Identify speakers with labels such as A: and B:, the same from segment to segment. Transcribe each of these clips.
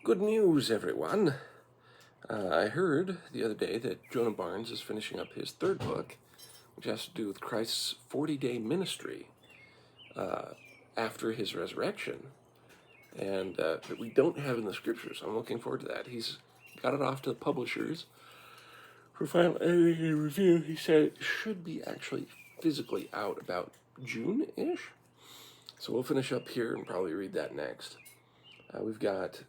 A: Good news, everyone. I heard the other day that Jonah Barnes is finishing up his third book, which has to do with Christ's 40-day ministry after his resurrection, and that we don't have in the scriptures. I'm looking forward to that. He's got it off to the publishers for final editing and review. He said it should be actually physically out about June-ish. So we'll finish up here and probably read that next. We've got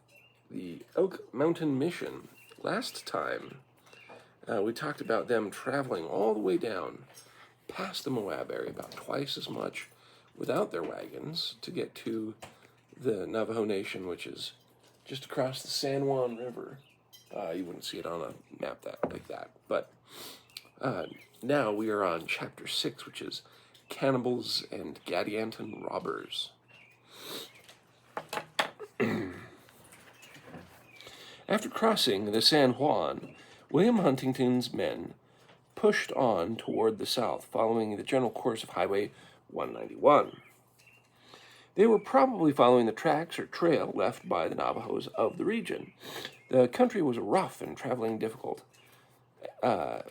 A: the Elk Mountain Mission. Last time, we talked about them traveling all the way down past the Moab area, about twice as much without their wagons, to get to the Navajo Nation, which is just across the San Juan River. You wouldn't see it on a map like that. But now we are on Chapter 6, which is Cannibals and Gadianton Robbers. After crossing the San Juan, William Huntington's men pushed on toward the south, following the general course of Highway 191. They were probably following the tracks or trail left by the Navajos of the region. The country was rough and traveling difficult. In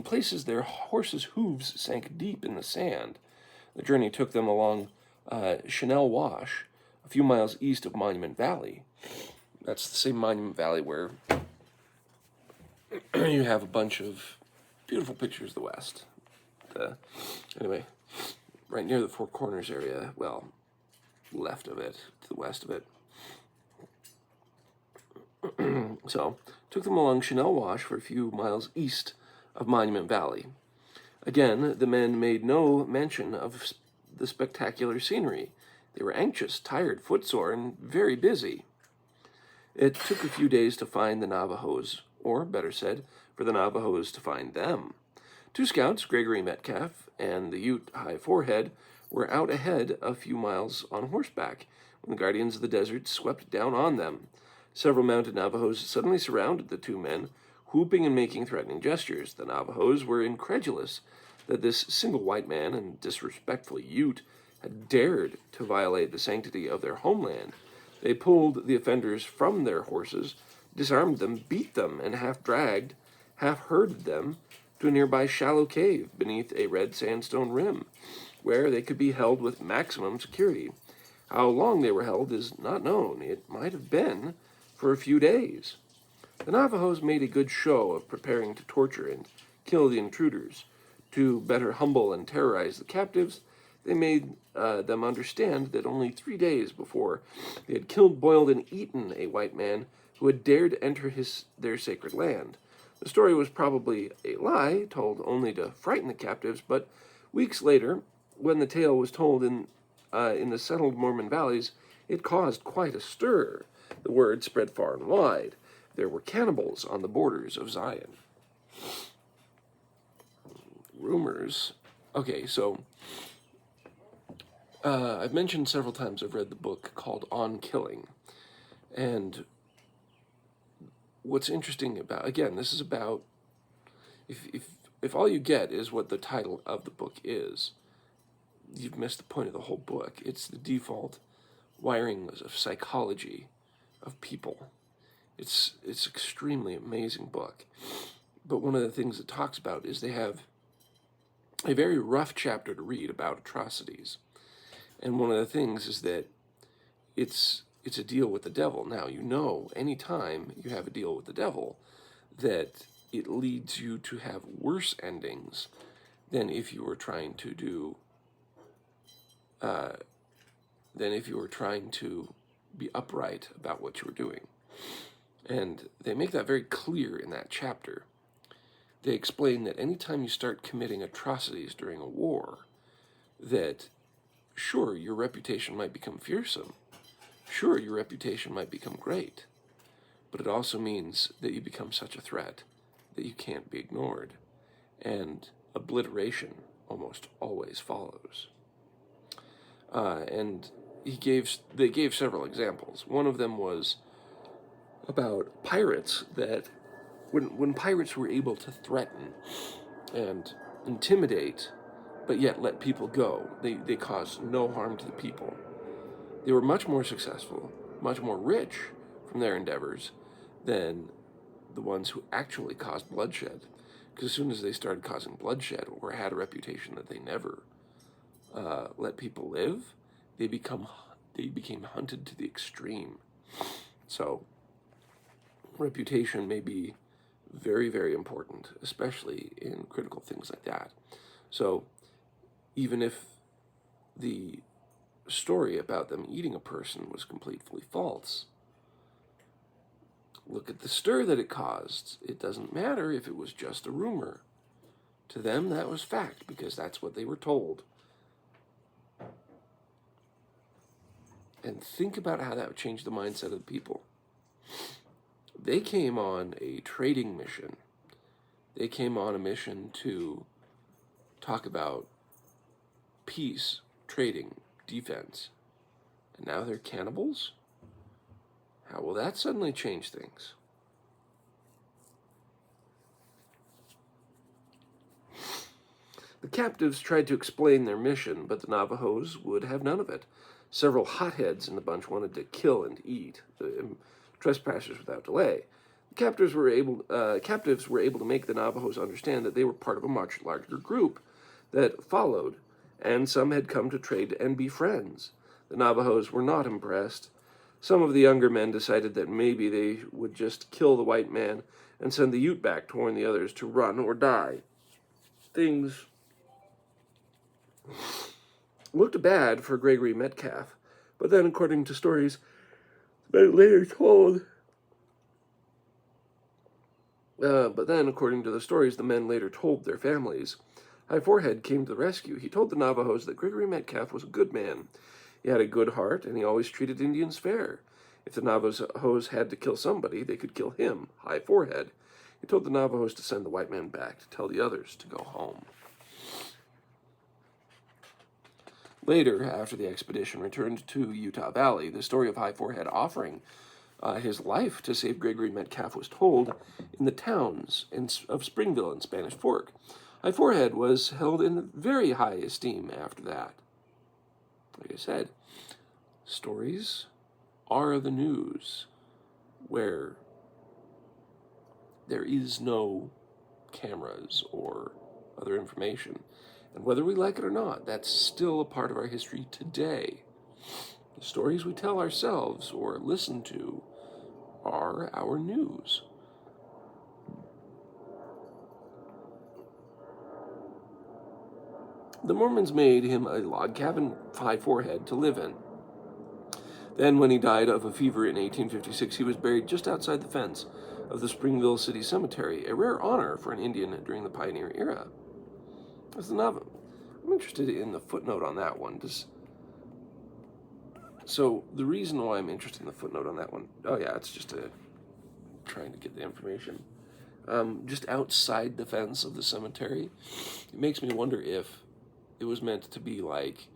A: places, their horses' hooves sank deep in the sand. The journey took them along Chanel Wash, a few miles east of Monument Valley. That's the same Monument Valley where you have a bunch of beautiful pictures of the West. Anyway, right near the Four Corners area, well, left of it, to the west of it. So, took them along Chanel Wash for a few miles east of Monument Valley. Again, the men made no mention of the spectacular scenery. They were anxious, tired, footsore, and very busy. It took a few days to find the Navajos, or better said, for the Navajos to find them. Two scouts, Gregory Metcalf and the Ute High Forehead, were out ahead a few miles on horseback when the guardians of the desert swept down on them. Several mounted Navajos suddenly surrounded the two men, whooping and making threatening gestures. The Navajos were incredulous that this single white man and disrespectful Ute had dared to violate the sanctity of their homeland. They pulled the offenders from their horses, disarmed them, beat them, and half-dragged, half-herded them to a nearby shallow cave beneath a red sandstone rim, where they could be held with maximum security. How long they were held is not known. It might have been for a few days. The Navajos made a good show of preparing to torture and kill the intruders. To better humble and terrorize the captives, they made them understand that only 3 days before they had killed, boiled, and eaten a white man who had dared enter their sacred land. The story was probably a lie, told only to frighten the captives, but weeks later, when the tale was told in the settled Mormon valleys, it caused quite a stir. The word spread far and wide. There were cannibals on the borders of Zion. Rumors. Okay, so I've mentioned several times I've read the book called On Killing. And what's interesting about, again, this is about, if all you get is what the title of the book is, you've missed the point of the whole book. It's the default wirings of psychology of people. It's extremely amazing book. But one of the things it talks about is they have a very rough chapter to read about atrocities. And one of the things is that it's a deal with the devil. Now, you know, anytime you have a deal with the devil, that it leads you to have worse endings than if you were trying to do, be upright about what you were doing. And they make that very clear in that chapter. They explain that anytime you start committing atrocities during a war, that sure, your reputation might become fearsome. Sure, your reputation might become great. But it also means that you become such a threat that you can't be ignored. And obliteration almost always follows. And they gave several examples. One of them was about pirates, that when pirates were able to threaten and intimidate, but yet let people go, they caused no harm to the people. They were much more successful much more rich from their endeavors than the ones who actually caused bloodshed. Because as soon as they started causing bloodshed or had a reputation that they never let people live, they became hunted to the extreme. So reputation may be very, very important, especially in critical things like that. So even if the story about them eating a person was completely false, look at the stir that it caused. It doesn't matter if it was just a rumor. To them, that was fact, because that's what they were told. And think about how that would change the mindset of the people. They came on a trading mission. They came on a mission to talk about peace, trading, defense. And now they're cannibals? How will that suddenly change things? The captives tried to explain their mission, but the Navajos would have none of it. Several hotheads in the bunch wanted to kill and eat the trespassers without delay. The captives were able to make the Navajos understand that they were part of a much larger group that followed, and some had come to trade and be friends. The Navajos were not impressed. Some of the younger men decided that maybe they would just kill the white man and send the Ute back to warn the others to run or die. Things looked bad for Gregory Metcalf, but then, according to stories the men later told, their families, High Forehead came to the rescue. He told the Navajos that Gregory Metcalf was a good man. He had a good heart, and he always treated Indians fair. If the Navajos had to kill somebody, they could kill him, High Forehead. He told the Navajos to send the white man back to tell the others to go home. Later, after the expedition returned to Utah Valley, the story of High Forehead offering his life to save Gregory Metcalf was told in the towns of Springville and Spanish Fork. High Forehead was held in very high esteem after that. Like I said, stories are the news where there is no cameras or other information. And whether we like it or not, that's still a part of our history today. The stories we tell ourselves or listen to are our news. The Mormons made him a log cabin High Forehead to live in. Then, when he died of a fever in 1856, he was buried just outside the fence of the Springville City Cemetery, a rare honor for an Indian during the pioneer era. I'm interested in the footnote on that one. So the reason why I'm interested in the footnote on that one, it's just trying to get the information. Just outside the fence of the cemetery, it makes me wonder if it was meant to be like,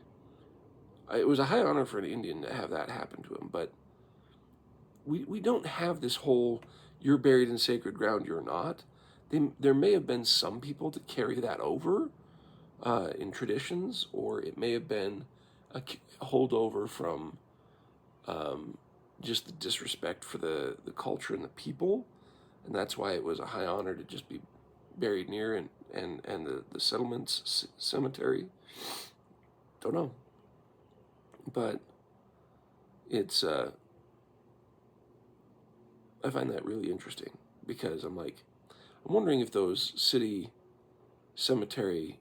A: it was a high honor for an Indian to have that happen to him, but we don't have this whole, you're buried in sacred ground, you're not. There may have been some people to carry that over in traditions, or it may have been a holdover from just the disrespect for the culture and the people, and that's why it was a high honor to just be buried near and the settlement's cemetery. Don't know. But it's, I find that really interesting, because I'm wondering if those city cemetery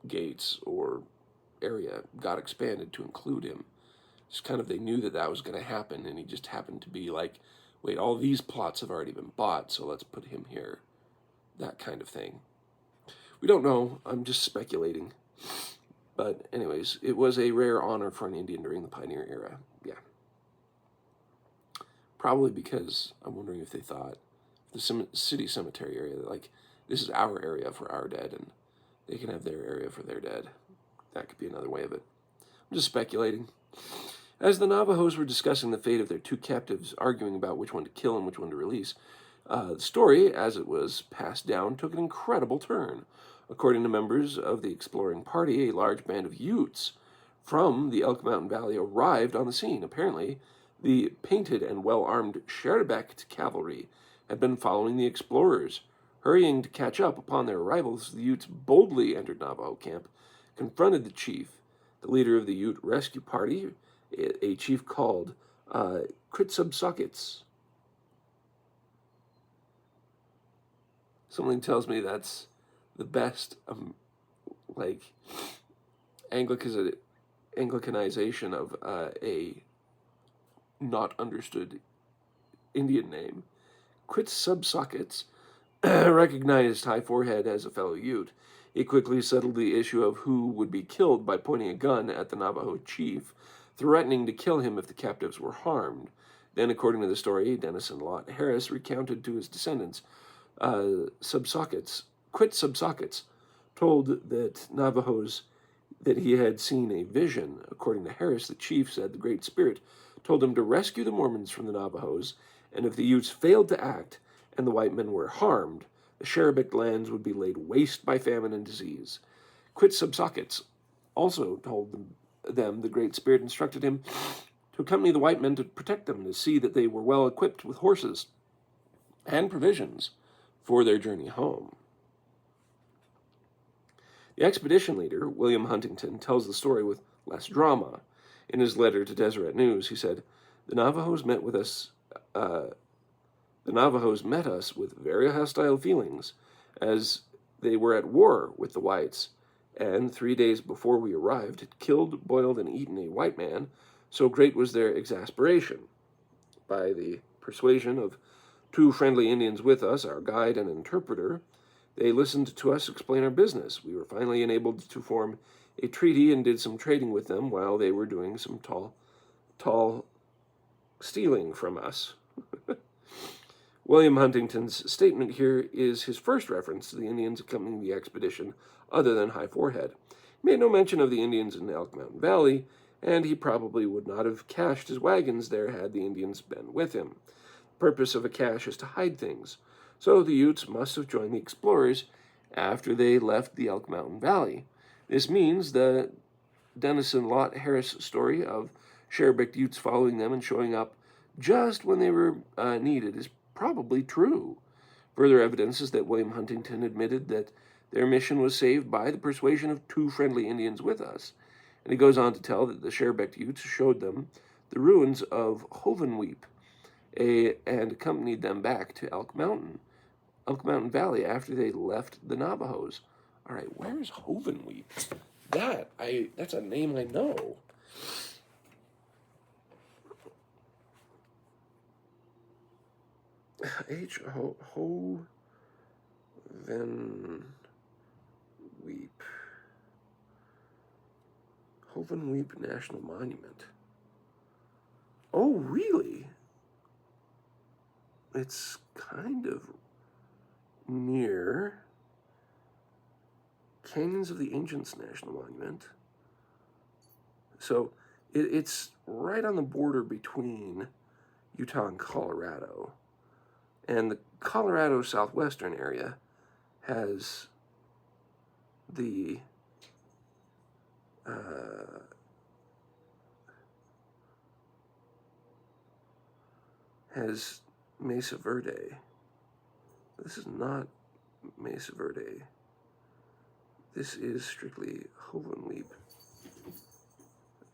A: gates or area got expanded to include him. Just kind of, they knew that was going to happen, and he just happened to be like, wait, all these plots have already been bought, so let's put him here. That kind of thing. We don't know. I'm just speculating. But anyways, it was a rare honor for an Indian during the pioneer era. Yeah. Probably because I'm wondering if they thought the city cemetery area, this is our area for our dead, and they can have their area for their dead. That could be another way of it. I'm just speculating. As the Navajos were discussing the fate of their two captives, arguing about which one to kill and which one to release, the story, as it was passed down, took an incredible turn. According to members of the exploring party, a large band of Utes from the Elk Mountain Valley arrived on the scene. Apparently, The painted and well-armed Sherebect cavalry had been following the explorers. Hurrying to catch up upon their arrivals, the Utes boldly entered Navajo camp, confronted the chief, the leader of the Ute rescue party, a chief called Quitsubsuckets. Something tells me that's the best, Anglicanization of a not understood Indian name. Quitsubsuckets recognized High Forehead as a fellow Ute. He quickly settled the issue of who would be killed by pointing a gun at the Navajo chief, threatening to kill him if the captives were harmed. Then, according to the story, Denison Lott Harris recounted to his descendants, Quitsubsuckets told that Navajos that he had seen a vision. According to Harris, the chief said the Great Spirit told him to rescue the Mormons from the Navajos, and if the Utes failed to act and the white men were harmed, the Sherebect lands would be laid waste by famine and disease. Quitsubsuckets also told them the Great Spirit instructed him to accompany the white men to protect them, to see that they were well equipped with horses and provisions for their journey home. The expedition leader, William Huntington, tells the story with less drama. In his letter to Deseret News, he said, The Navajos met us with very hostile feelings, as they were at war with the whites, and 3 days before we arrived had killed, boiled, and eaten a white man, so great was their exasperation. By the persuasion of 2 friendly Indians with us, our guide and interpreter, they listened to us explain our business. We were finally enabled to form a treaty and did some trading with them while they were doing some tall stealing from us. William Huntington's statement here is his first reference to the Indians accompanying the expedition other than High Forehead. He made no mention of the Indians in Elk Mountain Valley, and he probably would not have cached his wagons there had the Indians been with him. The purpose of a cache is to hide things, so the Utes must have joined the explorers after they left the Elk Mountain Valley. This means the Denison Lott Harris story of Sherebect Utes following them and showing up just when they were needed is probably true. Further evidence is that William Huntington admitted that their mission was saved by the persuasion of 2 friendly Indians with us. And he goes on to tell that the Sherebect Utes showed them the ruins of Hovenweep and accompanied them back to Elk Mountain Valley after they left the Navajos. All right, where's Hovenweep? That's a name I know. Hovenweep. Hovenweep National Monument. Oh, really? It's kind of near Canyons of the Ancients National Monument. So it's right on the border between Utah and Colorado. And the Colorado southwestern area has the has Mesa Verde. This is not Mesa Verde. This is strictly Hovenweep.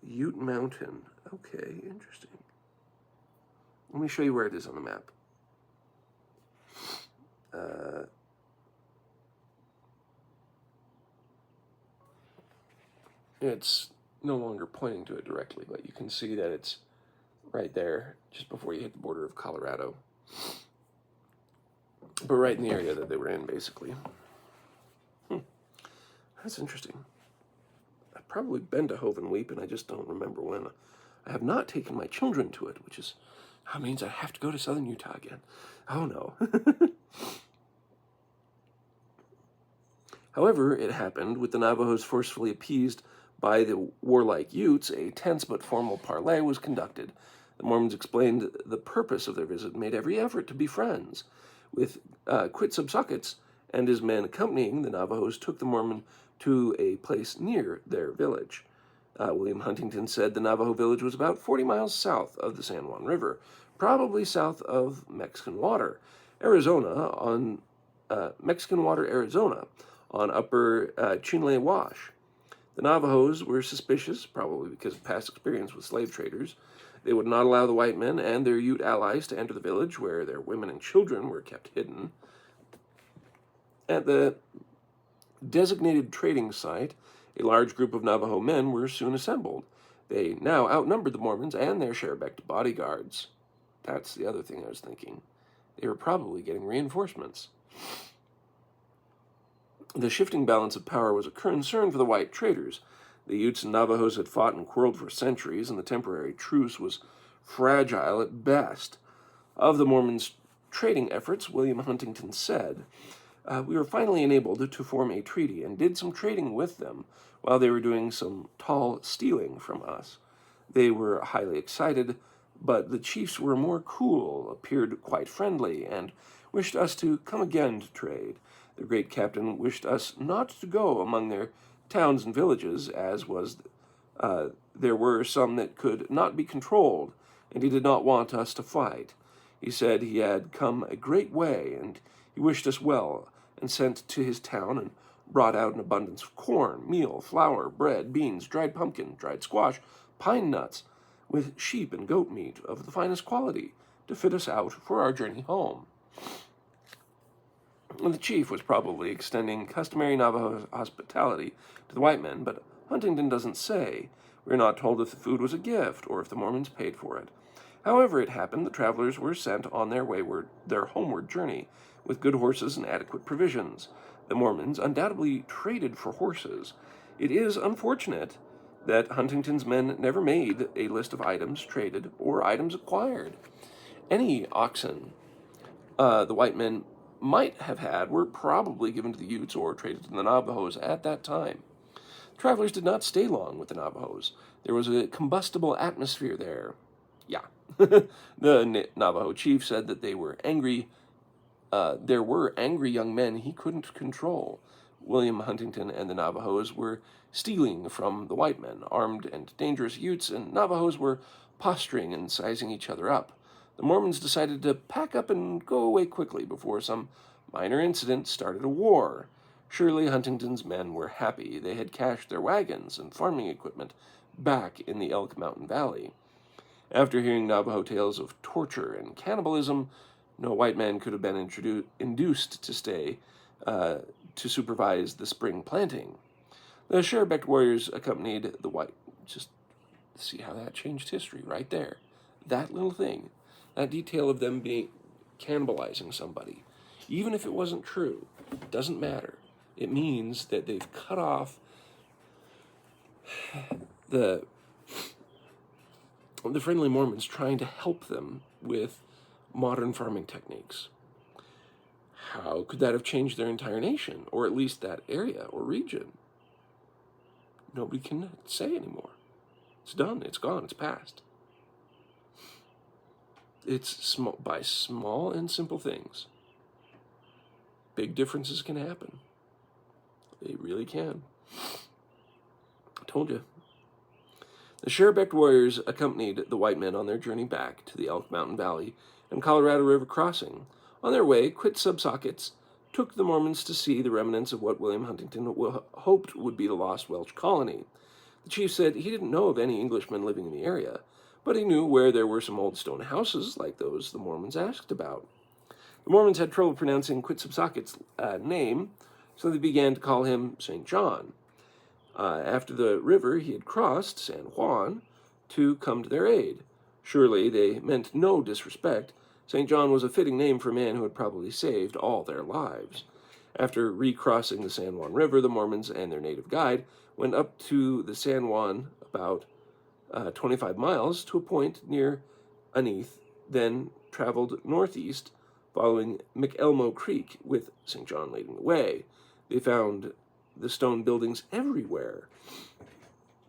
A: Ute Mountain. Okay, interesting. Let me show you where it is on the map. It's no longer pointing to it directly, but you can see that it's right there, just before you hit the border of Colorado. But right in the area that they were in, basically. That's interesting. I've probably been to Hovenweep, and I just don't remember when. I have not taken my children to it, which means I have to go to southern Utah again. Oh, no. However, it happened, with the Navajos forcefully appeased by the warlike Utes, a tense but formal parley was conducted. The Mormons explained the purpose of their visit and made every effort to be friends. With Quitsubsuckets and his men accompanying, the Navajos took the Mormon to a place near their village. William Huntington said the Navajo village was about 40 miles south of the San Juan River, probably south of Mexican Water, Arizona, on upper Chinle Wash. The Navajos were suspicious, probably because of past experience with slave traders. They would not allow the white men and their Ute allies to enter the village, where their women and children were kept hidden. At the designated trading site, a large group of Navajo men were soon assembled. They now outnumbered the Mormons and their Sherebect bodyguards. That's the other thing I was thinking. They were probably getting reinforcements. The shifting balance of power was a concern for the white traders. The Utes and Navajos had fought and quarreled for centuries, and the temporary truce was fragile at best. Of the Mormons' trading efforts, William Huntington said, "We were finally enabled to form a treaty and did some trading with them while they were doing some tall stealing from us. They were highly excited, but the chiefs were more cool, appeared quite friendly, and wished us to come again to trade. The great captain wished us not to go among their towns and villages, as there were some that could not be controlled, and he did not want us to fight. He said he had come a great way, and he wished us well, and sent to his town and brought out an abundance of corn, meal, flour, bread, beans, dried pumpkin, dried squash, pine nuts, with sheep and goat meat of the finest quality, to fit us out for our journey home." The chief was probably extending customary Navajo hospitality to the white men, but Huntington doesn't say. We are not told if the food was a gift or if the Mormons paid for it. However it happened, the travelers were sent on their homeward journey with good horses and adequate provisions. The Mormons undoubtedly traded for horses. It is unfortunate that Huntington's men never made a list of items traded or items acquired. Any oxen the white men might have had were probably given to the Utes or traded to the Navajos at that time. Travelers did not stay long with the Navajos. There was a combustible atmosphere there. Yeah. The Navajo chief said that they were angry. There were angry young men he couldn't control. William Huntington and the Navajos were stealing from the white men. Armed and dangerous Utes and Navajos were posturing and sizing each other up. The Mormons decided to pack up and go away quickly before some minor incident started a war. Surely Huntington's men were happy. They had cached their wagons and farming equipment back in the Elk Mountain Valley. After hearing Navajo tales of torture and cannibalism, no white man could have been induced to stay to supervise the spring planting. The Sherebect warriors accompanied the white. Just see how that changed history right there. That little thing, that detail of them cannibalizing somebody, even if it wasn't true, doesn't matter. It means that they've cut off the friendly Mormons trying to help them with modern farming techniques. How could that have changed their entire nation, or at least that area or region? Nobody can say anymore. It's done. It's gone. It's past. It's by small and simple things. Big differences can happen. They really can. I told you. The Sherebect warriors accompanied the white men on their journey back to the Elk Mountain Valley and Colorado River crossing. On their way, Quit-Subsockets took the Mormons to see the remnants of what William Huntington hoped would be the lost Welsh colony. The chief said he didn't know of any Englishmen living in the area, but he knew where there were some old stone houses like those the Mormons asked about. The Mormons had trouble pronouncing Quit-Subsockets' name, so they began to call him St. John. After the river he had crossed, San Juan, to come to their aid. Surely they meant no disrespect. St. John was a fitting name for a man who had probably saved all their lives. After recrossing the San Juan River, the Mormons and their native guide went up to the San Juan about 25 miles to a point near Aneath, then traveled northeast, following McElmo Creek, with St. John leading the way. They found the stone buildings everywhere.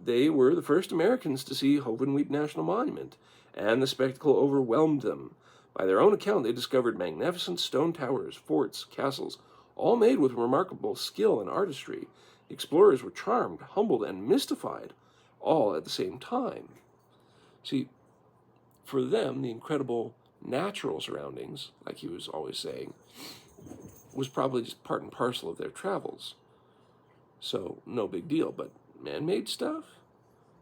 A: They were the first Americans to see Hovenweep National Monument, and the spectacle overwhelmed them. By their own account, they discovered magnificent stone towers, forts, castles, all made with remarkable skill and artistry. The explorers were charmed, humbled, and mystified. all at the same time. See, for them, the incredible natural surroundings, like he was always saying, was probably just part and parcel of their travels. So, no big deal. But man-made stuff,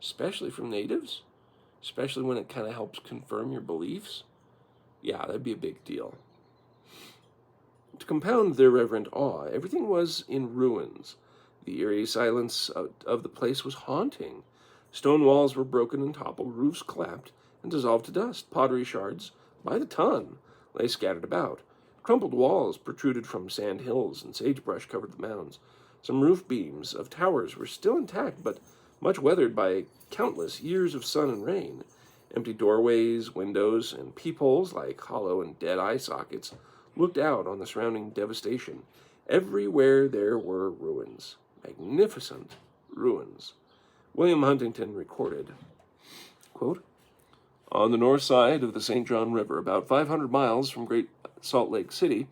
A: especially from natives, especially when it kind of helps confirm your beliefs, yeah, that'd be a big deal. To compound their reverent awe, everything was in ruins. The eerie silence of the place was haunting. Stone walls were broken and toppled, roofs collapsed and dissolved to dust. Pottery shards, by the ton, lay scattered about. Crumpled walls protruded from sand hills, and sagebrush covered the mounds. Some roof beams of towers were still intact, but much weathered by countless years of sun and rain. Empty doorways, windows, and peepholes, like hollow and dead eye sockets, looked out on the surrounding devastation. Everywhere there were ruins. Magnificent ruins. William Huntington recorded, quote, "On the north side of the St. John River, about 500 miles from Great Salt Lake City,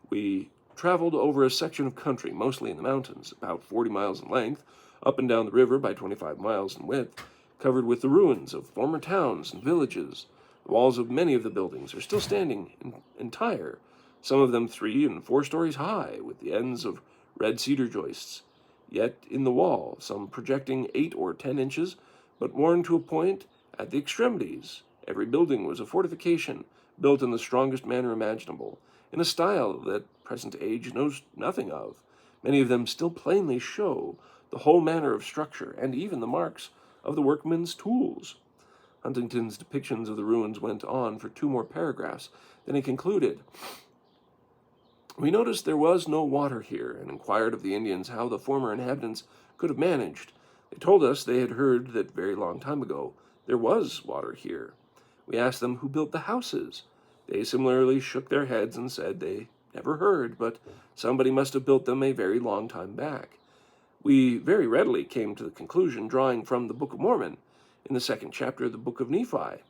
A: we traveled over a section of country, mostly in the mountains, about 40 miles in length, up and down the river by 25 miles in width, covered with the ruins of former towns and villages. The walls of many of the buildings are still standing entire, some of them 3 and 4 stories high, with the ends of red cedar joists. Yet in the wall, some projecting 8 or 10 inches, but worn to a point at the extremities. Every building was a fortification, built in the strongest manner imaginable, in a style that present age knows nothing of. Many of them still plainly show the whole manner of structure, and even the marks of the workmen's tools." Huntington's depictions of the ruins went on for 2 more paragraphs. Then he concluded, "We noticed there was no water here, and inquired of the Indians how the former inhabitants could have managed. They told us they had heard that very long time ago there was water here. We asked them who built the houses. They similarly shook their heads and said they never heard, but somebody must have built them a very long time back. We very readily came to the conclusion, drawing from the Book of Mormon, in the 2nd chapter of the Book of Nephi,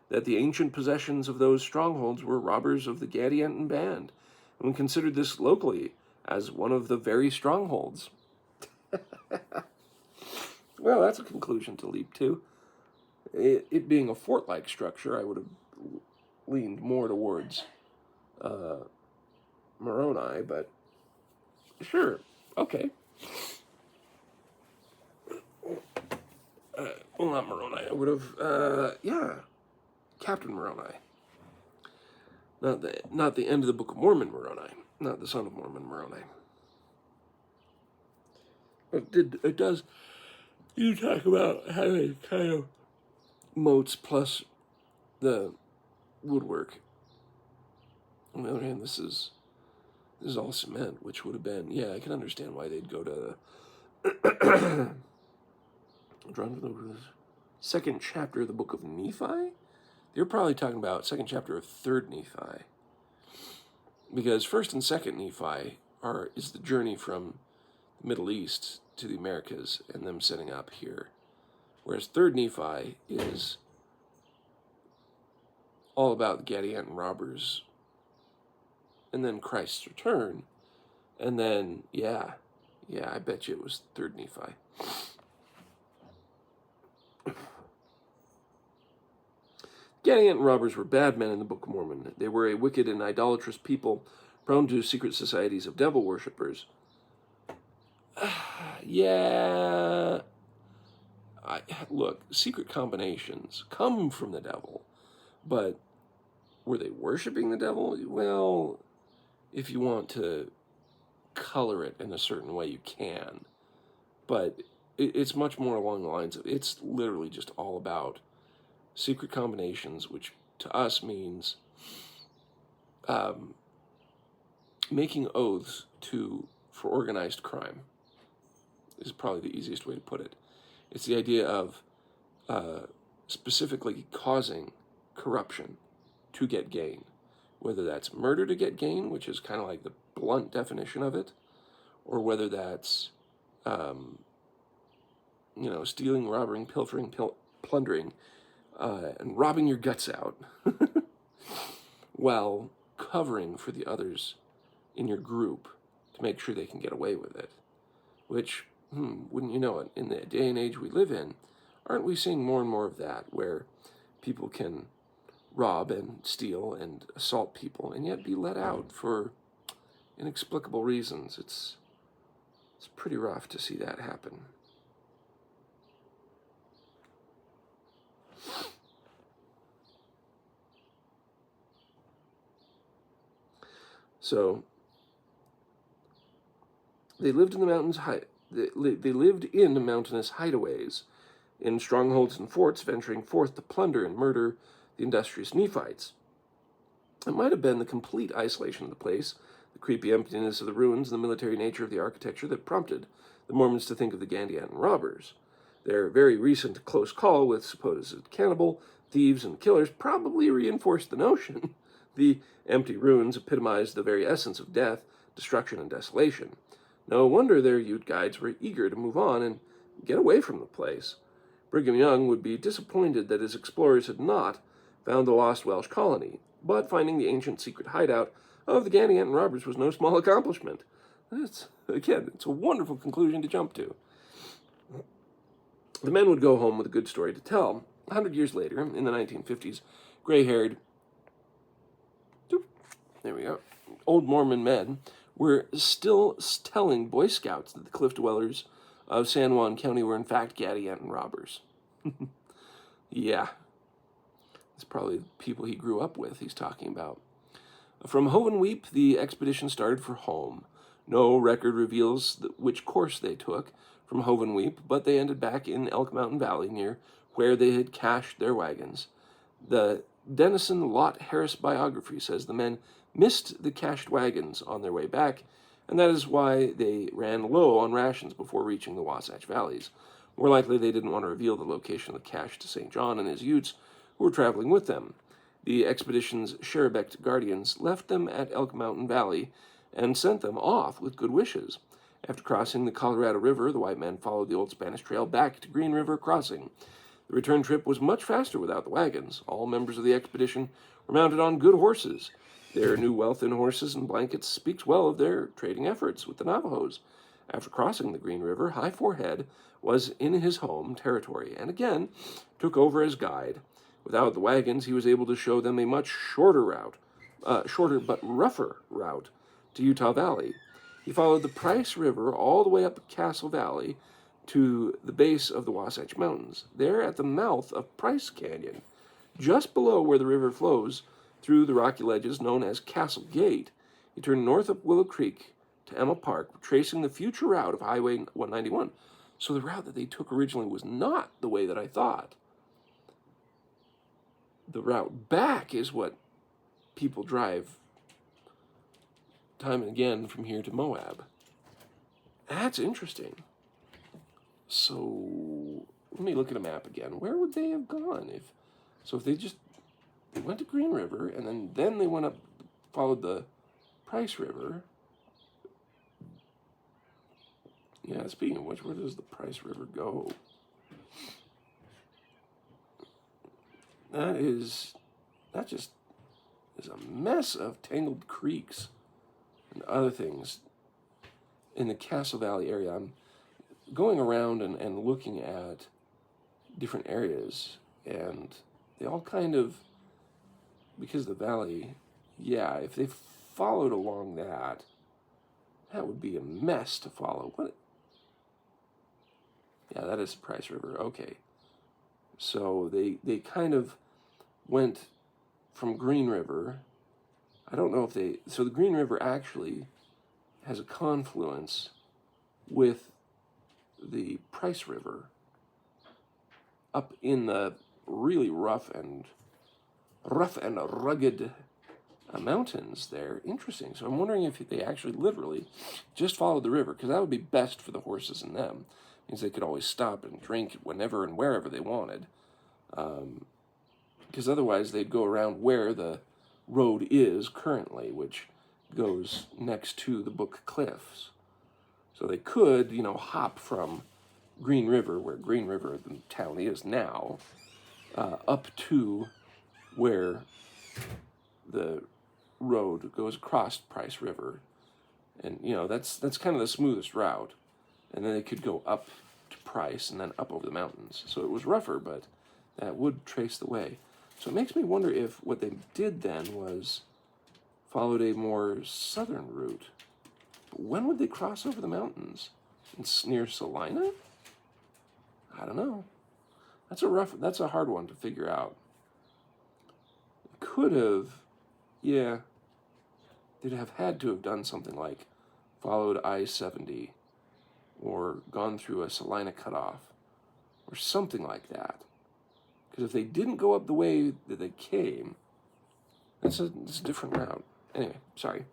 A: that the ancient possessions of those strongholds were robbers of the Gadianton band, and we considered this locally as one of the very strongholds." Well, that's a conclusion to leap to. It being a fort-like structure, I would have leaned more towards Moroni, but sure, okay. Well, not Moroni. I would have, Captain Moroni. Not the end of the Book of Mormon Moroni. Not the Son of Mormon Moroni. It does. You talk about having kind of moats plus the woodwork. On the other hand, this is all cement, which would have been, I can understand why they'd go to I'm trying to look at this 2nd chapter of the Book of Nephi. They're probably talking about 2nd chapter of 3rd Nephi, because 1st and 2nd Nephi is the journey from the Middle East to the Americas and them setting up here, whereas 3rd Nephi is all about the Gadianton robbers, and then Christ's return, and then I bet you it was 3rd Nephi. Gadianton robbers were bad men in the Book of Mormon. They were a wicked and idolatrous people, prone to secret societies of devil worshippers. Look, secret combinations come from the devil, but were they worshiping the devil? Well, if you want to color it in a certain way, you can, but it's much more along the lines of, it's literally just all about secret combinations, which to us means making oaths for organized crime is probably the easiest way to put it. It's the idea of specifically causing corruption to get gain, whether that's murder to get gain, which is kind of like the blunt definition of it, or whether that's stealing, robbing, pilfering, plundering, and robbing your guts out while covering for the others in your group to make sure they can get away with it. Which, wouldn't you know it, in the day and age we live in, aren't we seeing more and more of that, where people can rob and steal and assault people and yet be let out for inexplicable reasons? It's pretty rough to see that happen. So they lived in the mountains. They lived in mountainous hideaways, in strongholds and forts, venturing forth to plunder and murder the industrious Nephites. It might have been the complete isolation of the place, the creepy emptiness of the ruins, and the military nature of the architecture that prompted the Mormons to think of the Gandhian robbers. Their very recent close call with supposed cannibal, thieves, and killers probably reinforced the notion. The empty ruins epitomized the very essence of death, destruction, and desolation. No wonder their Ute guides were eager to move on and get away from the place. Brigham Young would be disappointed that his explorers had not found the lost Welsh colony, but finding the ancient secret hideout of the Gandhian robbers was no small accomplishment. It's a wonderful conclusion to jump to. The men would go home with a good story to tell. 100 years later, in the 1950s, gray-haired, old Mormon men were still telling Boy Scouts that the cliff dwellers of San Juan County were in fact Gadianton robbers. Yeah. It's probably the people he grew up with he's talking about. From Hovenweep, the expedition started for home. No record reveals which course they took from Hovenweep, but they ended back in Elk Mountain Valley near where they had cached their wagons. The Denison Lott Harris biography says the men missed the cached wagons on their way back, and that is why they ran low on rations before reaching the Wasatch Valleys. More likely, they didn't want to reveal the location of the cache to St. John and his Utes, who were traveling with them. The expedition's Sherebect guardians left them at Elk Mountain Valley and sent them off with good wishes. After crossing the Colorado River, the white men followed the old Spanish Trail back to Green River Crossing. The return trip was much faster without the wagons. All members of the expedition were mounted on good horses. Their new wealth in horses and blankets speaks well of their trading efforts with the Navajos. After crossing the Green River, High Forehead was in his home territory and again took over as guide. Without the wagons, he was able to show them a much shorter but rougher route to Utah Valley. He followed the Price River all the way up Castle Valley to the base of the Wasatch Mountains. There at the mouth of Price Canyon, just below where the river flows through the rocky ledges known as Castle Gate, he turned north up Willow Creek to Emma Park, tracing the future route of Highway 191. So the route that they took originally was not the way that I thought. The route back is what people drive time and again from here to Moab. That's interesting. So let me look at a map again. Where would they have gone if they went to Green River and then they went up, followed the Price River. Yeah, speaking of which, where does the Price River go? That just is a mess of tangled creeks and other things in the Castle Valley area. I'm going around and looking at different areas, and they all kind of, because the valley, yeah, if they followed along that would be a mess to follow. What? Yeah, that is the Price River. Okay. So they kind of went from Green River. I don't know if so the Green River actually has a confluence with the Price River up in the really rough and rugged mountains there. Interesting. So I'm wondering if they actually literally just followed the river, because that would be best for the horses and them. It means they could always stop and drink whenever and wherever they wanted. Because otherwise they'd go around where the road is currently, which goes next to the Book Cliffs. So they could, hop from Green River, where Green River, the town is now, up to where the road goes across Price River. And, that's kind of the smoothest route. And then they could go up to Price and then up over the mountains. So it was rougher, but that would trace the way. So it makes me wonder if what they did then was followed a more southern route. But when would they cross over the mountains? It's near Salina? I don't know. That's a hard one to figure out. Could have, yeah, they'd have had to have done something like followed I-70 or gone through a Salina cutoff or something like that. Because if they didn't go up the way that they came, it's a different route. Anyway, sorry.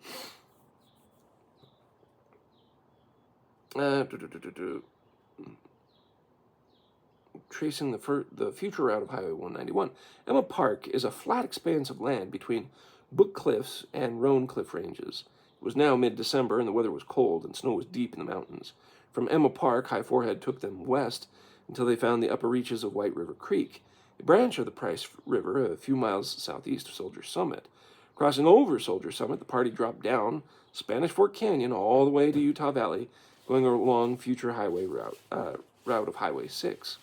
A: Tracing the future route of Highway 191. Emma Park is a flat expanse of land between Book Cliffs and Roan Cliff ranges. It was now mid-December, and the weather was cold, and snow was deep in the mountains. From Emma Park, High Forehead took them west until they found the upper reaches of White River Creek, a branch of the Price River a few miles southeast of Soldier Summit. Crossing over Soldier Summit, the party dropped down Spanish Fork Canyon all the way to Utah Valley, going along future highway route of Highway 6.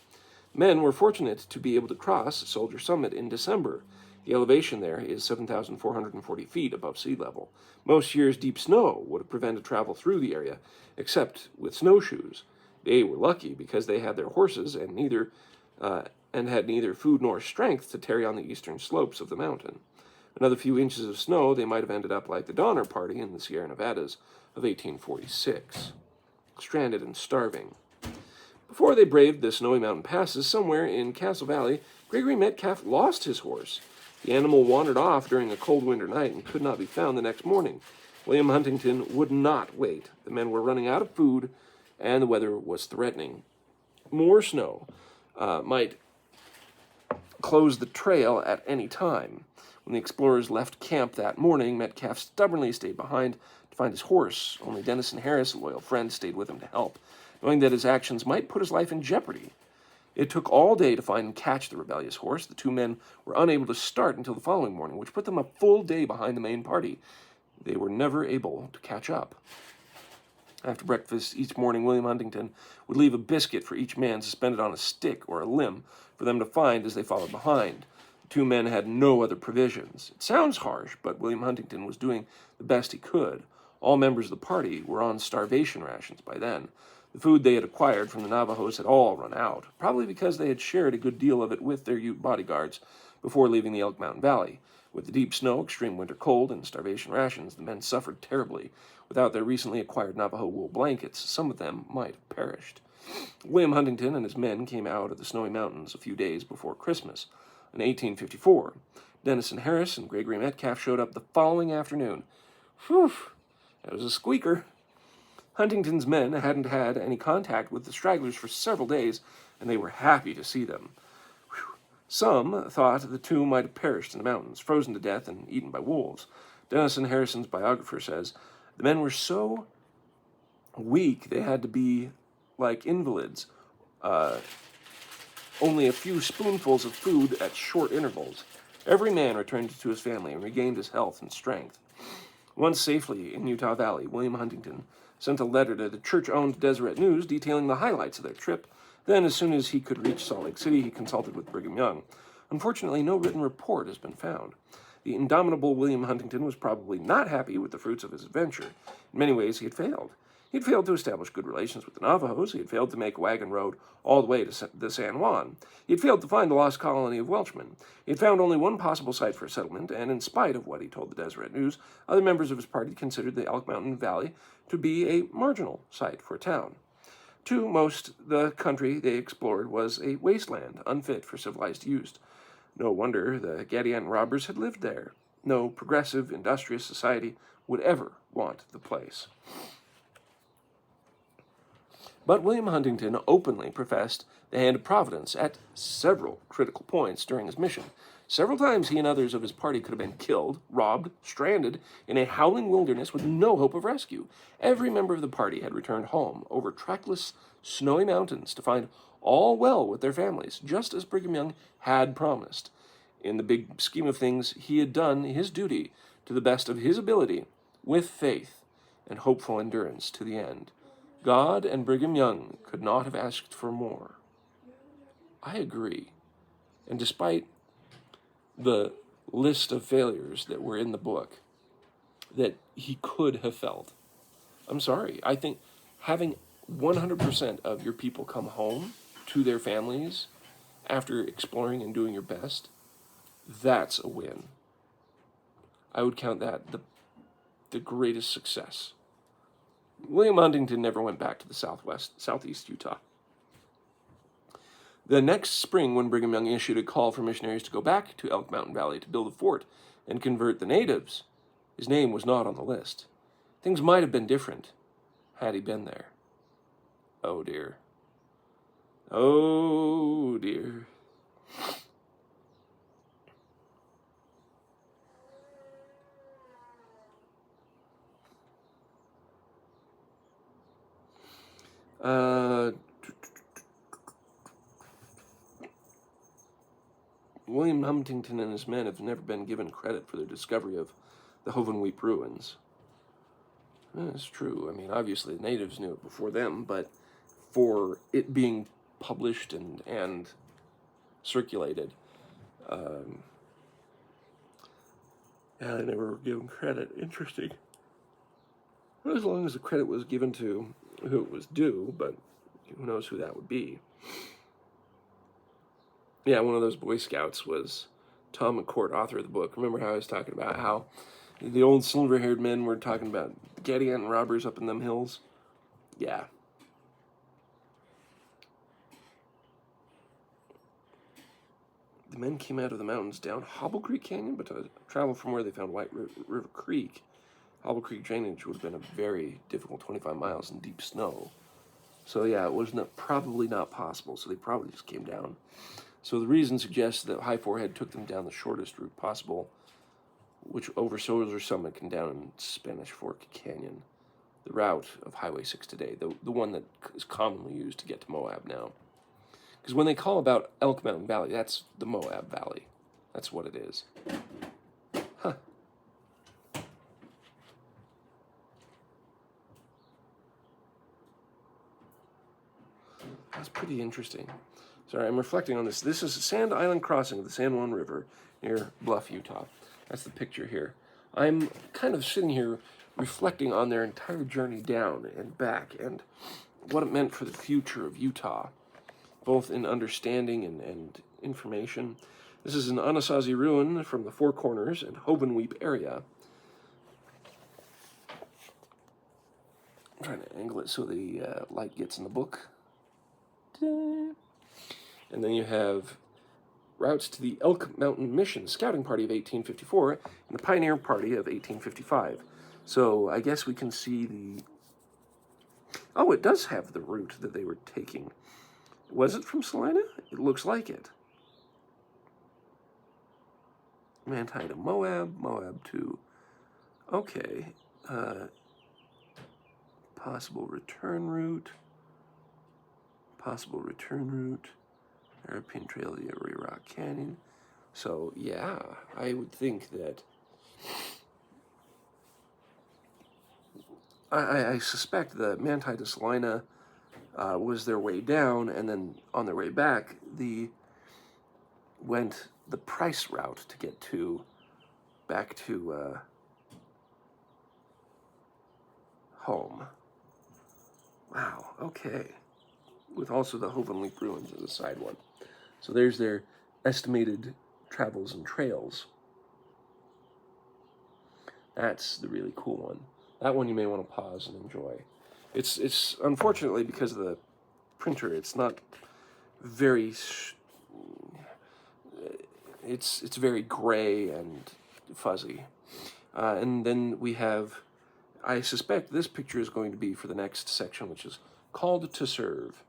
A: Men were fortunate to be able to cross Soldier Summit in December. The elevation there is 7,440 feet above sea level. Most years, deep snow would have prevented travel through the area, except with snowshoes. They were lucky because they had their horses and had neither food nor strength to tarry on the eastern slopes of the mountain. Another few inches of snow, they might have ended up like the Donner Party in the Sierra Nevadas of 1846, stranded and starving. Before they braved the snowy mountain passes, somewhere in Castle Valley, Gregory Metcalf lost his horse. The animal wandered off during a cold winter night and could not be found the next morning. William Huntington would not wait. The men were running out of food, and the weather was threatening. More snow might close the trail at any time. When the explorers left camp that morning, Metcalf stubbornly stayed behind to find his horse. Only Denison Harris, a loyal friend, stayed with him to help, knowing that his actions might put his life in jeopardy. It took all day to find and catch the rebellious horse. The two men were unable to start until the following morning, which put them a full day behind the main party. They were never able to catch up. After breakfast each morning, William Huntington would leave a biscuit for each man suspended on a stick or a limb for them to find as they followed behind. The two men had no other provisions. It sounds harsh, but William Huntington was doing the best he could. All members of the party were on starvation rations by then. The food they had acquired from the Navajos had all run out, probably because they had shared a good deal of it with their Ute bodyguards before leaving the Elk Mountain Valley. With the deep snow, extreme winter cold, and starvation rations, the men suffered terribly. Without their recently acquired Navajo wool blankets, some of them might have perished. William Huntington and his men came out of the snowy mountains a few days before Christmas. In 1854, Denison Harris and Gregory Metcalf showed up the following afternoon. Whew, that was a squeaker. Huntington's men hadn't had any contact with the stragglers for several days, and they were happy to see them. Whew. Some thought the two might have perished in the mountains, frozen to death and eaten by wolves. Denison Harrison's biographer says, the men were so weak they had to be like invalids, only a few spoonfuls of food at short intervals. Every man returned to his family and regained his health and strength. Once safely in Utah Valley, William Huntington sent a letter to the church-owned Deseret News detailing the highlights of their trip. Then, as soon as he could reach Salt Lake City, he consulted with Brigham Young. Unfortunately, no written report has been found. The indomitable William Huntington was probably not happy with the fruits of his adventure. In many ways, he had failed. He had failed to establish good relations with the Navajos. He had failed to make a wagon road all the way to the San Juan. He had failed to find the lost colony of Welchmen. He had found only one possible site for a settlement, and in spite of what he told the Deseret News, other members of his party considered the Elk Mountain Valley to be a marginal site for a town. To most, the country they explored was a wasteland, unfit for civilized use. No wonder the Gadian robbers had lived there. No progressive, industrious society would ever want the place. But William Huntington openly professed the hand of Providence at several critical points during his mission. Several times he and others of his party could have been killed, robbed, stranded in a howling wilderness with no hope of rescue. Every member of the party had returned home over trackless, snowy mountains to find all well with their families, just as Brigham Young had promised. In the big scheme of things, he had done his duty to the best of his ability, with faith and hopeful endurance to the end. God and Brigham Young could not have asked for more. I agree. And despite the list of failures that were in the book that he could have felt, I'm sorry. I think having 100% of your people come home to their families after exploring and doing your best, that's a win. I would count that the greatest success. William Huntington never went back to the southeast Utah. The next spring, when Brigham Young issued a call for missionaries to go back to Elk Mountain Valley to build a fort and convert the natives, his name was not on the list. Things might have been different had he been there. Oh dear. Oh dear. William Huntington and his men have never been given credit for their discovery of the Hovenweep ruins. That's true. I mean, obviously the natives knew it before them, but for it being published and circulated, yeah, they never were given credit. Interesting. Well, as long as the credit was given to who it was due, but who knows who that would be. Yeah, one of those Boy Scouts was Tom McCourt, author of the book. Remember how I was talking about how the old silver-haired men were talking about Getty and robbers up in them hills? Yeah. The men came out of the mountains down Hobble Creek Canyon, but to travel from where they found White River Creek, Hobble Creek drainage would have been a very difficult 25 miles in deep snow. So yeah, it was probably not possible, so they probably just came down. So the reason suggests that High Forehead took them down the shortest route possible, which over Soldier Summit and down in Spanish Fork Canyon, the route of Highway 6 today, the one that is commonly used to get to Moab now. Because when they call about Elk Mountain Valley, that's the Moab Valley. That's what it is. Huh. That's pretty interesting. Sorry, I'm reflecting on this. This is a Sand Island crossing of the San Juan River near Bluff, Utah. That's the picture here. I'm kind of sitting here reflecting on their entire journey down and back and what it meant for the future of Utah, both in understanding and information. This is an Anasazi ruin from the Four Corners and Hovenweep area. I'm trying to angle it so the light gets in the book. And then you have routes to the Elk Mountain Mission scouting party of 1854 and the Pioneer Party of 1855. So I guess we can see the... Oh, it does have the route that they were taking. Was it from Salina? It looks like it. Manti to Moab, Moab to... Okay. Possible return route. European Trail to Erie Rock Canyon. So, yeah, I would think that... I suspect that Manti to Salina was their way down, and then on their way back, went the Price route to get back to home. Wow, okay. With also the Hovenweep ruins as a side one. So there's their estimated travels and trails. That's the really cool one. That one you may want to pause and enjoy. It's unfortunately, because of the printer, it's not very... It's very gray and fuzzy. And then we have... I suspect this picture is going to be for the next section, which is Called to Serve.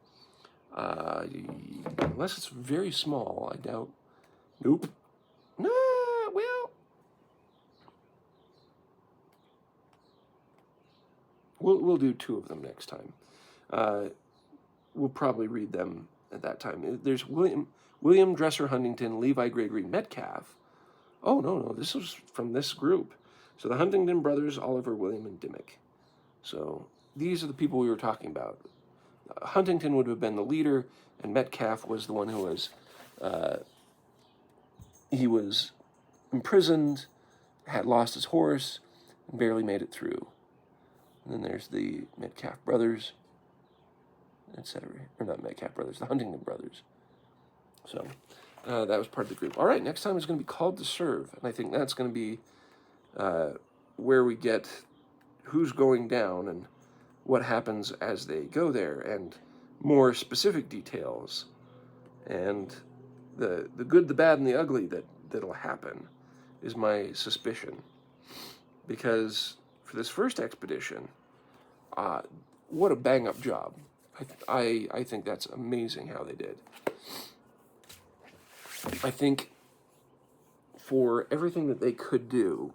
A: Unless it's very small, I doubt. Nope. Nah, well. We'll do two of them next time. We'll probably read them at that time. There's William Dresser Huntington, Levi Gregory Metcalf. Oh, no, this was from this group. So the Huntington brothers, Oliver, William, and Dimmick. So these are the people we were talking about. Huntington would have been the leader, and Metcalf was the one who was, he was imprisoned, had lost his horse, and barely made it through. And then there's the Metcalf brothers, etc. Or not Metcalf brothers, the Huntington brothers. So that was part of the group. All right, next time is going to be Called to Serve, and I think that's going to be where we get who's going down and what happens as they go there, and more specific details, and the good, the bad, and the ugly that'll happen is my suspicion. Because for this first expedition, what a bang-up job. I think that's amazing how they did. I think for everything that they could do,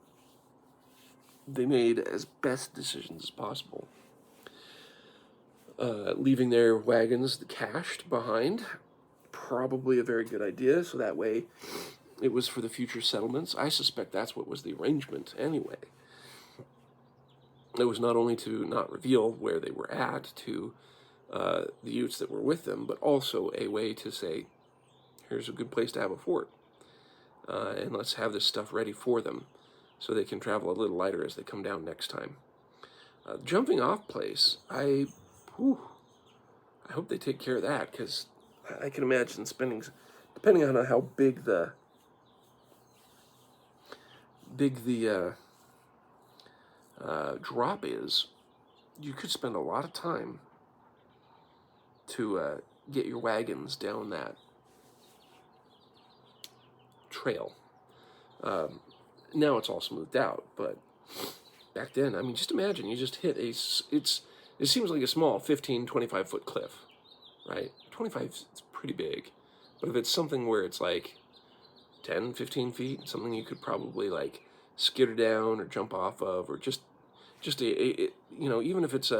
A: they made as best decisions as possible. Leaving their wagons cached behind, probably a very good idea, so that way it was for the future settlements. I suspect that's what was the arrangement anyway. It was not only to not reveal where they were at to the Utes that were with them, but also a way to say, here's a good place to have a fort, and let's have this stuff ready for them so they can travel a little lighter as they come down next time. Jumping off place, I hope they take care of that, because I can imagine spending, depending on how big the drop is, you could spend a lot of time to get your wagons down that trail. Now it's all smoothed out, but back then, I mean, just imagine you just hit it seems like a small 15, 25-foot cliff, right? 25 is pretty big, but if it's something where it's like 10, 15 feet, something you could probably like skitter down or jump off of, or just a even if it's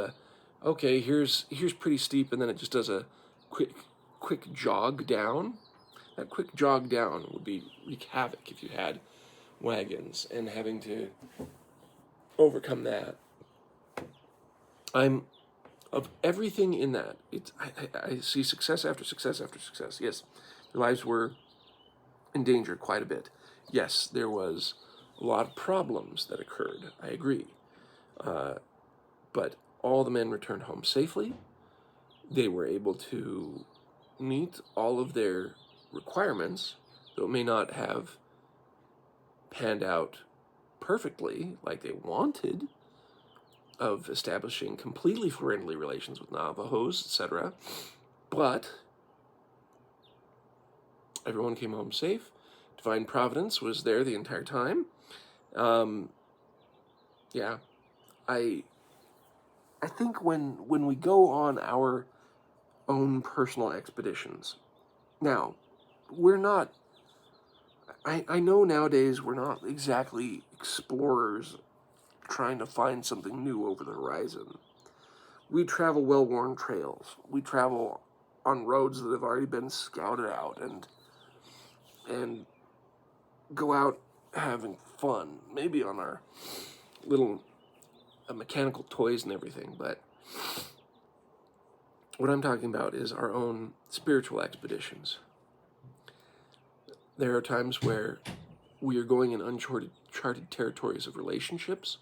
A: okay, here's pretty steep, and then it just does a quick jog down. That quick jog down would wreak havoc if you had wagons, and having to overcome that. Of everything in that, I see success after success after success. Yes, their lives were endangered quite a bit. Yes, there was a lot of problems that occurred. I agree. But all the men returned home safely. They were able to meet all of their requirements, though it may not have panned out perfectly like they wanted, of establishing completely friendly relations with Navajos, etc. But everyone came home safe. Divine Providence was there the entire time. Yeah, I think when we go on our own personal expeditions, now, we're not, I know nowadays we're not exactly explorers trying to find something new over the horizon. We travel well-worn trails. We travel on roads that have already been scouted out, and go out having fun, maybe on our little mechanical toys and everything, but what I'm talking about is our own spiritual expeditions. There are times where we are going in uncharted territories of relationships,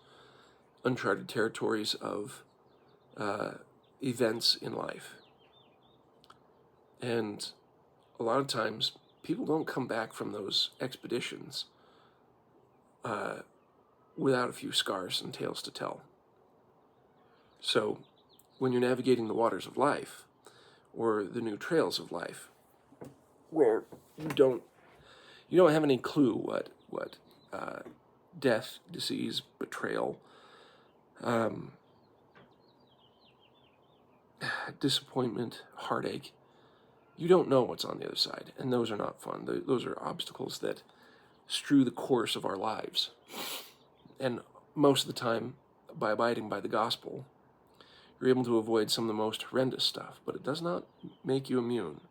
A: uncharted territories of events in life. And a lot of times, people don't come back from those expeditions without a few scars and tales to tell. So, when you're navigating the waters of life, or the new trails of life, where you don't have any clue what death, disease, betrayal, disappointment, heartache, you don't know what's on the other side, and those are not fun. Those are obstacles that strew the course of our lives. And most of the time, by abiding by the gospel, you're able to avoid some of the most horrendous stuff, but it does not make you immune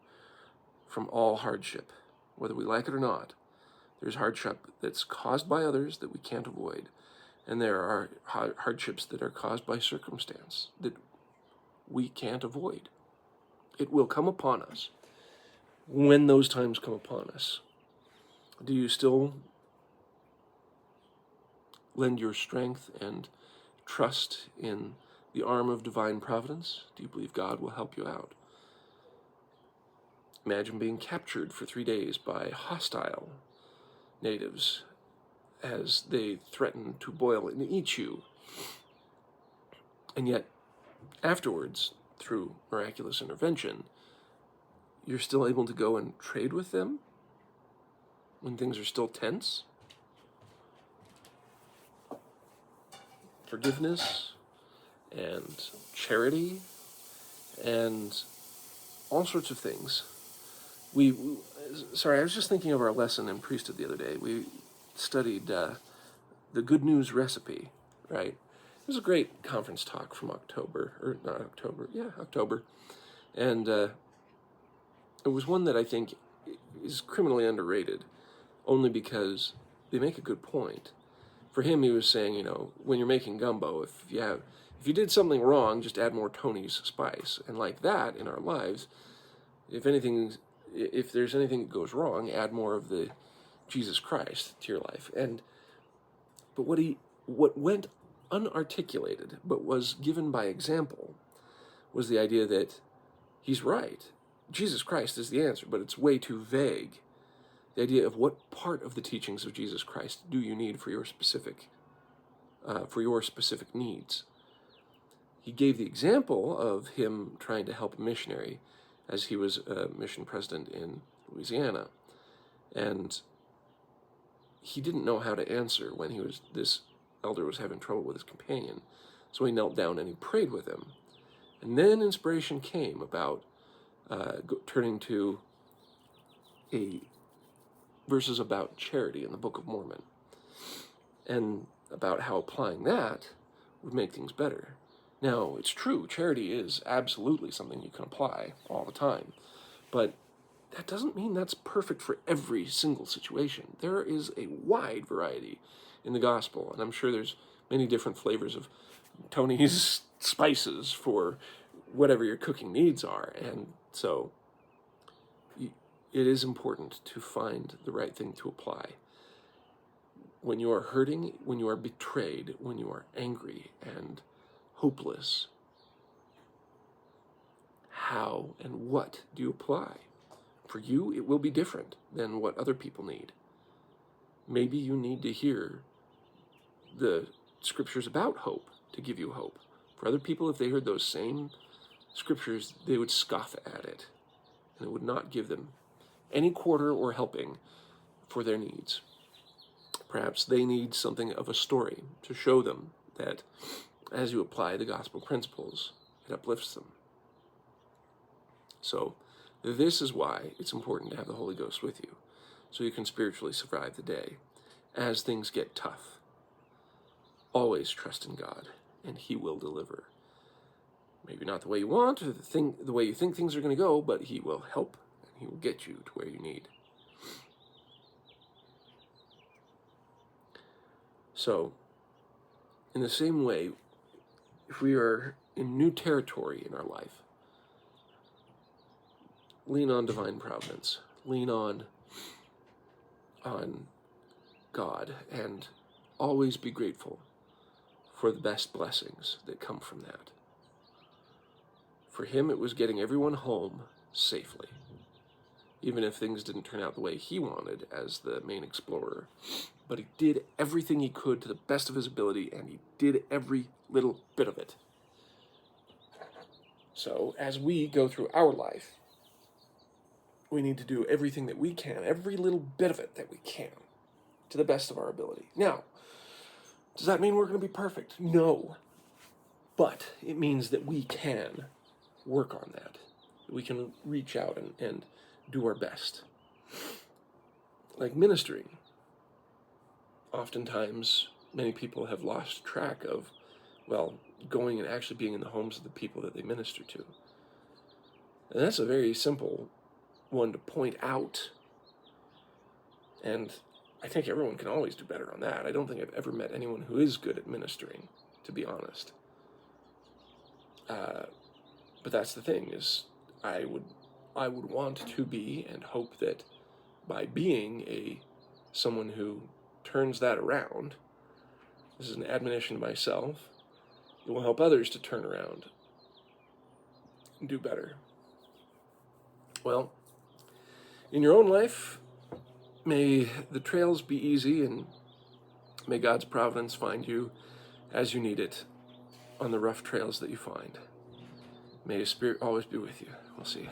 A: from all hardship, whether we like it or not. There's hardship that's caused by others that we can't avoid, And there are hardships that are caused by circumstance that we can't avoid. It will come upon us. When those times come upon us, do you still lend your strength and trust in the arm of divine providence? Do you believe God will help you out? Imagine being captured for 3 days by hostile natives as they threaten to boil and eat you. And yet, afterwards, through miraculous intervention, you're still able to go and trade with them when things are still tense. Forgiveness and charity and all sorts of things. I was just thinking of our lesson in priesthood the other day. We studied the good news recipe, right? It was a great conference talk from October. And it was one that I think is criminally underrated, only because they make a good point. For him, he was saying, when you're making gumbo, if you did something wrong, just add more Tony's spice. And like that in our lives, if there's anything that goes wrong, add more of the Jesus Christ to your life. But what went unarticulated, but was given by example, was the idea that he's right. Jesus Christ is the answer, but it's way too vague. The idea of what part of the teachings of Jesus Christ do you need for your specific needs. He gave the example of him trying to help a missionary as he was a mission president in Louisiana. And he didn't know how to answer when this elder was having trouble with his companion. So he knelt down and he prayed with him. And then inspiration came about turning to verses about charity in the Book of Mormon, and about how applying that would make things better. Now, it's true, charity is absolutely something you can apply all the time, but that doesn't mean that's perfect for every single situation. There is a wide variety in the gospel, and I'm sure there's many different flavors of Tony's spices for whatever your cooking needs are, and so it is important to find the right thing to apply. When you are hurting, when you are betrayed, when you are angry and hopeless, how and what do you apply? For you, it will be different than what other people need. Maybe you need to hear the scriptures about hope to give you hope. For other people, if they heard those same scriptures, they would scoff at it, and it would not give them any quarter or helping for their needs. Perhaps they need something of a story to show them that as you apply the gospel principles, it uplifts them. So this is why it's important to have the Holy Ghost with you, so you can spiritually survive the day as things get tough. Always trust in God, and He will deliver. Maybe not the way you want, or the way you think things are going to go, but He will help, and He will get you to where you need. So, in the same way, if we are in new territory in our life, lean on divine providence, lean on God, and always be grateful for the best blessings that come from that. For him, it was getting everyone home safely, even if things didn't turn out the way he wanted as the main explorer. But he did everything he could to the best of his ability, and he did every little bit of it. So, as we go through our life, we need to do everything that we can, every little bit of it that we can, to the best of our ability. Now, does that mean we're going to be perfect? No. But it means that we can work on that. We can reach out and do our best. Like ministering. Oftentimes, many people have lost track of, going and actually being in the homes of the people that they minister to. And that's a very simple one to point out. And I think everyone can always do better on that. I don't think I've ever met anyone who is good at ministering, to be honest. But that's the thing, is I would want to be, and hope that by being someone who turns that around, this is an admonition to myself, it will help others to turn around and do better. Well, in your own life, may the trails be easy, and may God's providence find you as you need it on the rough trails that you find. May His Spirit always be with you. We'll see you.